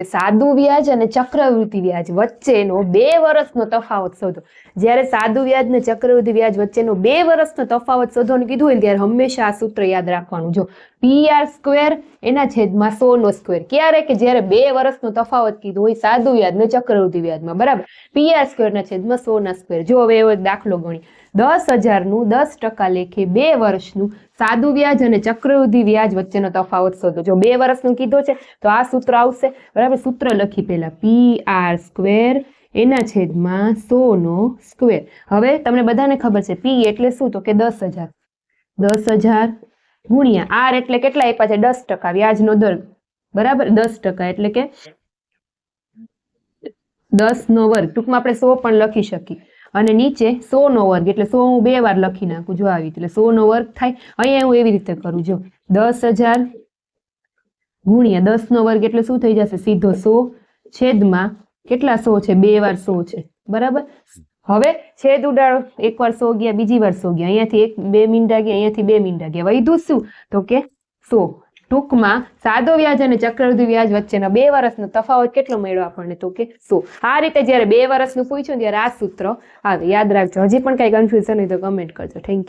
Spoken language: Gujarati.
સાદું વ્યાજ અને ચક્રવૃદ્ધિ વ્યાજ વચ્ચેનો 2 વર્ષનો તફાવત શોધો. જ્યારે સાદું વ્યાજ અને ચક્રવૃદ્ધિ વ્યાજ વચ્ચેનો 2 વર્ષનો તફાવત શોધવાનું કીધું હોય ને ત્યારે હંમેશા આ સૂત્ર યાદ રાખવાનું. જો PR² એના છેદમાં 100 નો સ્ક્વેર. ક્યારે? કે જ્યારે 2 વર્ષનો તફાવત કીધું હોય સાદું વ્યાજ ને ચક્રવૃદ્ધિ વ્યાજમાં, બરાબર. PR² ના છેદમાં 100 ના સ્ક્વેર. જો હવે એવો એક દાખલો ગણી, 10,000 નું 10% લેખે 2 વર્ષનું સાદું વ્યાજ અને ચક્રવૃદ્ધિ વ્યાજ વચ્ચેનો તફાવત શોધો. જો 2 વર્ષનું કીધું છે તો આ સૂત્ર આવશે, બરાબર. સૂત્ર લખી પેલા PR² એના છેદમાં 100 નો સ્ક્વેર. હવે તમને બધાને ખબર છે P એટલે શું, તો કે 10,000. 10,000 ગુણ્યા R એટલે કેટલા આપ્યા છે? 10% વ્યાજનો દર, બરાબર. 10% એટલે કે 10 નો વર્ગ. ટૂંકમાં આપણે 100 પણ લખી શકીએ. અને નીચે 100 નો વર્ગ એટલે 100 હું 2 વાર લખી નાખું. જો આવી એટલે 100 નો વર્ગ થાય. અહીંયા હું એવી રીતે કરું. જો 10,000 ગુણ્યા 10 નો વર્ગ એટલે શું થઈ જશે? સીધો 100 છેદમાં કેટલા 100 છે? 2 વાર 100 છે, બરાબર. હવે છેદ ઉડાડો. એક વાર 100 ગયા, બીજી વાર 100 ગયા, અહીંયાથી 2 મીંડા ગયા, અહીંયાથી 2 મીંડા ગયા, વધ્યું શું? તો કે 100. ટૂંકમાં સાદો વ્યાજ અને ચક્રવૃદ્ધિ વ્યાજ વચ્ચેના 2 વર્ષનો તફાવત કેટલો મળ્યો આપણને? તો કે 100. આ રીતે જ્યારે 2 વર્ષનું પૂછ્યું ત્યારે આ સૂત્ર આવે. યાદ રાખજો. હજી પણ કઈ કન્ફ્યુઝન હોય તો કમેન્ટ કરજો. Thank you.